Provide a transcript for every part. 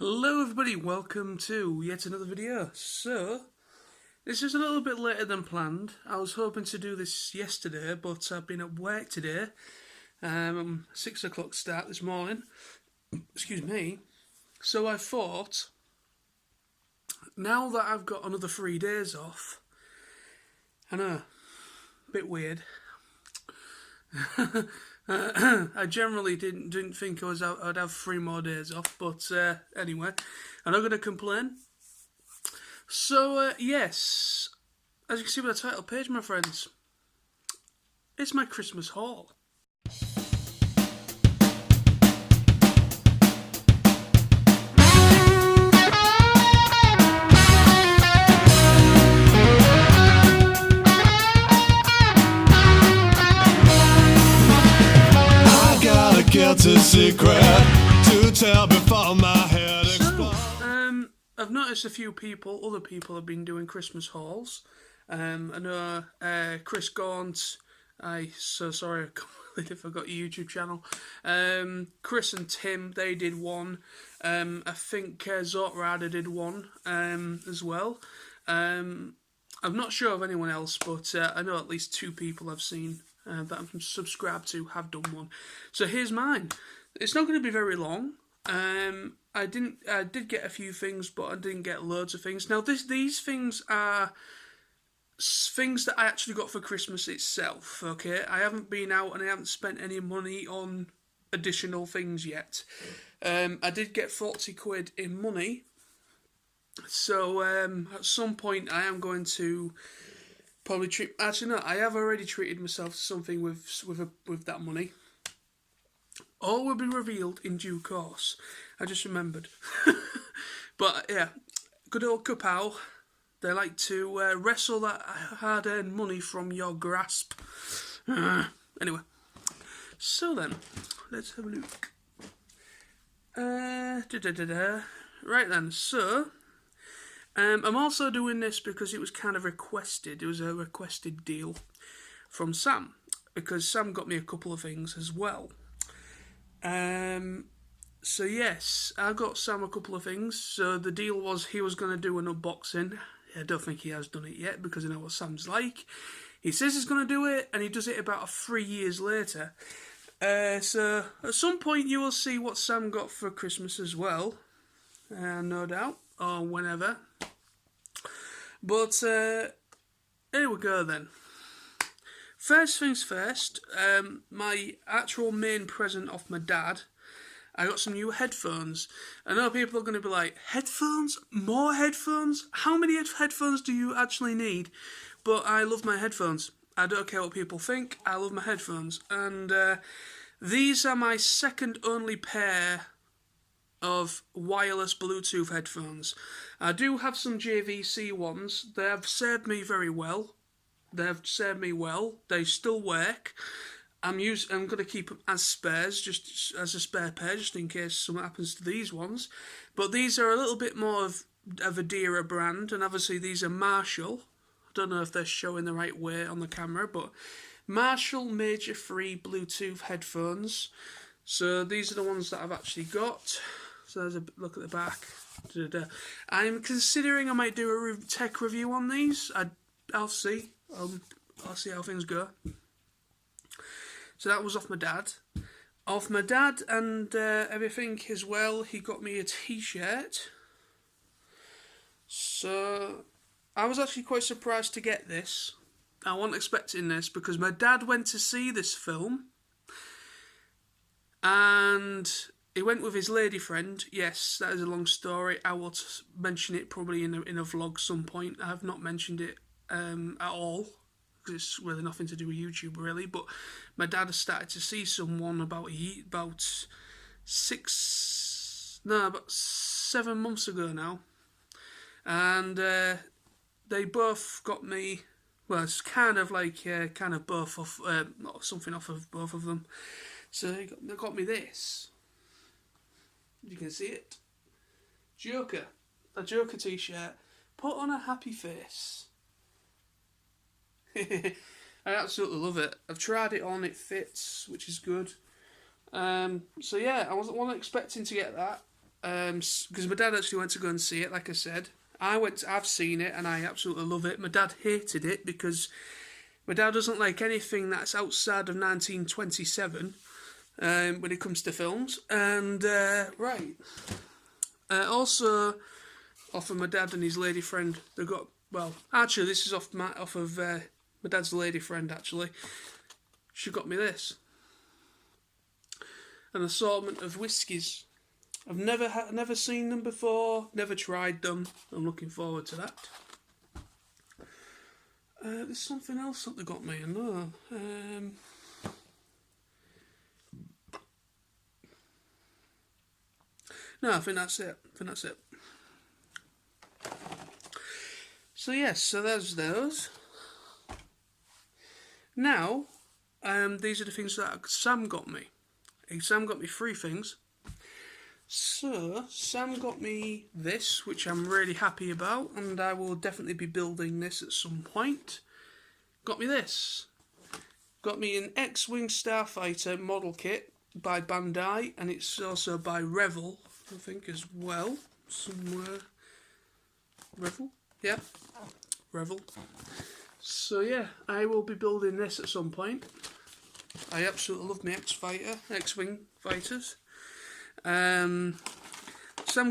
Hello everybody, welcome to yet another video. So, this is a little bit later than planned. I was hoping to do this yesterday, but I've been at work today. 6 o'clock start this morning. Excuse me. So I thought, now that I've got another 3 days off, I know, a bit weird. I generally didn't think I'd have 3 more days off, but anyway, I'm not going to complain. So yes, as you can see by the title page, my friends, it's my Christmas haul. Guilty secret to tell before my head explodes. I've noticed a few people, other people have been doing Christmas hauls. I know Chris Gaunt, so sorry I completely forgot your YouTube channel. Chris and Tim, they did one. I think Zotrada did one as well. I'm not sure of anyone else, but I know at least 2 people I've seen that I'm subscribed to have done one. So here's mine. It's not going to be very long. I did get a few things, but I didn't get loads of things. Now these things are things that I actually got for Christmas itself. Okay, I haven't been out and I haven't spent any money on additional things yet. I did get 40 quid in money. So at some point I am going to probably treat. Actually, no. I have already treated myself to something with that money. All will be revealed in due course. I just remembered. But yeah, good old Kapow. They like to wrestle that hard-earned money from your grasp. Anyway, so then let's have a look. Right then, so. I'm also doing this because it was kind of requested. It was a requested deal from Sam, because Sam got me a couple of things as well. So yes, I got Sam a couple of things. So the deal was he was going to do an unboxing. I don't think he has done it yet because I know what Sam's like. He says he's going to do it, and he does it about 3 years later. So at some point you will see what Sam got for Christmas as well, no doubt, or whenever. But here we go then. First things first, my actual main present off my dad, I got some new headphones. I know people are going to be like, headphones? More headphones? How many headphones do you actually need? But I love my headphones. I don't care what people think, I love my headphones. And these are my second only pair of wireless Bluetooth headphones. I do have some JVC ones. They have served me very well. They still work. I'm going to keep them as spares, just as a spare pair, just in case something happens to these ones. But these are a little bit more of a dearer brand, and obviously these are Marshall. I don't know if they're showing the right way on the camera, but Marshall Major Free Bluetooth headphones. So these are the ones that I've actually got. So there's a look at the back. I'm considering I might do a tech review on these. I'll see. I'll see how things go. So that was off my dad. Off my dad and everything as well, he got me a t-shirt. So I was actually quite surprised to get this. I wasn't expecting this because my dad went to see this film. And he went with his lady friend. Yes, that is a long story. I will mention it probably in a vlog some point. I have not mentioned it at all because it's really nothing to do with YouTube really. But my dad has started to see someone about 7 months ago now, and they both got me. Well, it's kind of like both off something off of both of them. So they got me this. You can see it. Joker. A Joker t-shirt. Put on a happy face. I absolutely love it. I've tried it on, it fits, which is good. So yeah, I wasn't expecting to get that. because my dad actually went to go and see it. Like I said, I've seen it and I absolutely love it. My dad hated it because my dad doesn't like anything that's outside of 1927 when it comes to films. And right, also off of my dad and his lady friend, they got, well, actually this is off of my dad's lady friend. Actually, she got me this, an assortment of whiskies. I've never seen them before, never tried them. I'm looking forward to that. There's something else that they got me, I know. No, I think that's it. So yes, so there's those. Now, these are the things that Sam got me. Sam got me 3 things. So, Sam got me this, which I'm really happy about, and I will definitely be building this at some point. Got me this. Got me an X-Wing Starfighter model kit by Bandai, and it's also by Revel, I think, as well. Somewhere. Revel? Yeah. Revel. So yeah, I will be building this at some point. I absolutely love my X-Wing fighters. Sam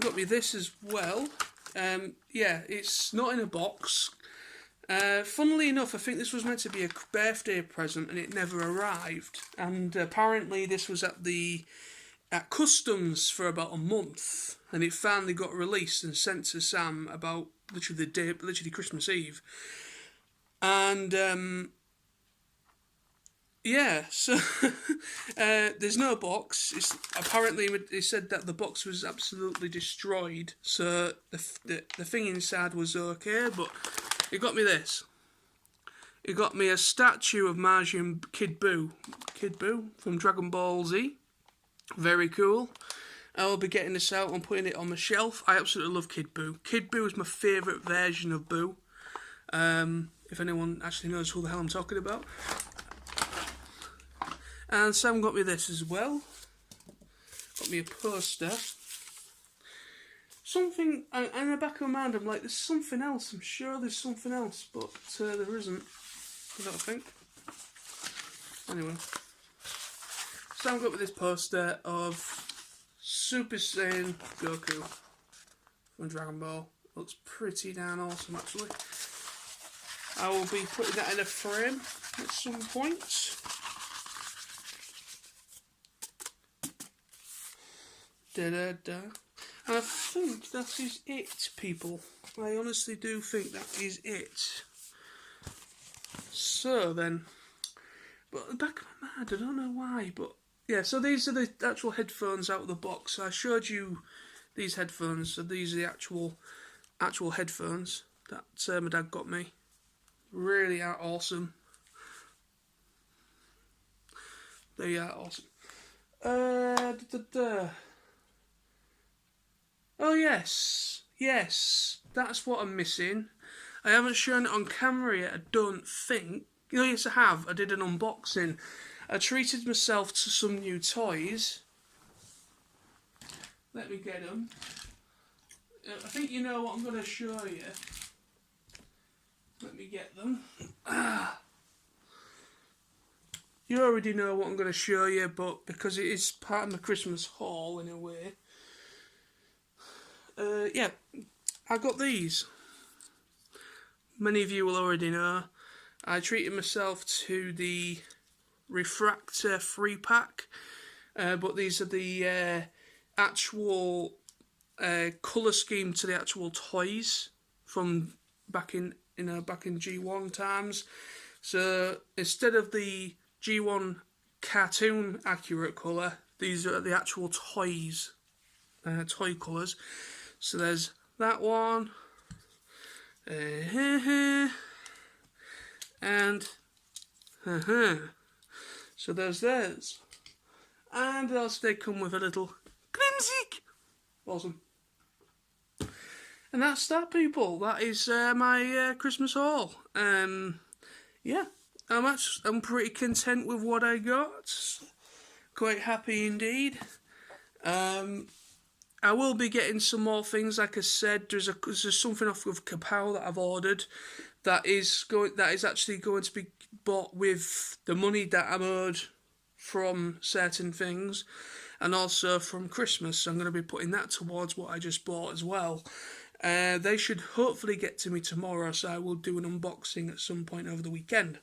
got me this as well. Yeah, it's not in a box. Funnily enough, I think this was meant to be a birthday present and it never arrived. And apparently this was at customs for about a month, and it finally got released and sent to Sam about literally Christmas Eve. And yeah, so there's no box. Apparently they said that the box was absolutely destroyed, so the thing inside was okay, but it got me this. It got me a statue of Majin Kid Buu from Dragon Ball Z. Very cool. I will be getting this out and putting it on the shelf. I absolutely love Kid Buu. Kid Buu is my favourite version of Buu. If anyone actually knows who the hell I'm talking about. And Sam got me this as well. Got me a poster. Something, in the back of my mind, I'm like, there's something else. I'm sure there's something else, but there isn't. I don't think. Anyway. Sam got me this poster of Super Saiyan Goku from Dragon Ball. Looks pretty damn awesome, actually. I will be putting that in a frame at some point. And I think that is it, people. I honestly do think that is it. So then, but at the back of my mind, I don't know why, but yeah, so these are the actual headphones out of the box. I showed you these headphones, so these are the actual headphones that my dad got me. Really are awesome. They are awesome. Oh yes, that's what I'm missing. I haven't shown it on camera yet, I don't think. Oh yes, I have. I did an unboxing. I treated myself to some new toys. Let me get them. I think you know what I'm going to show you. Let me get them. You already know what I'm going to show you, but because it is part of my Christmas haul in a way. Yeah, I got these. Many of you will already know. I treated myself to the Refractor 3-pack, but these are the actual colour scheme to the actual toys from back in G1 times. So instead of the G1 cartoon accurate colour, these are the actual toys, toy colours. So there's that one, and so there's those, and also they come with a little Grimsick. Awesome. And that's that, people. That is my Christmas haul. Yeah, I'm pretty content with what I got. Quite happy indeed. I will be getting some more things. Like I said, there's something off of Kapow that I've ordered that is actually going to be bought with the money that I'm owed from certain things, and also from Christmas. So I'm going to be putting that towards what I just bought as well. They should hopefully get to me tomorrow, so I will do an unboxing at some point over the weekend.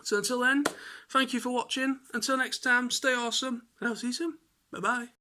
So until then, thank you for watching. Until next time, stay awesome, and I'll see you soon. Bye bye.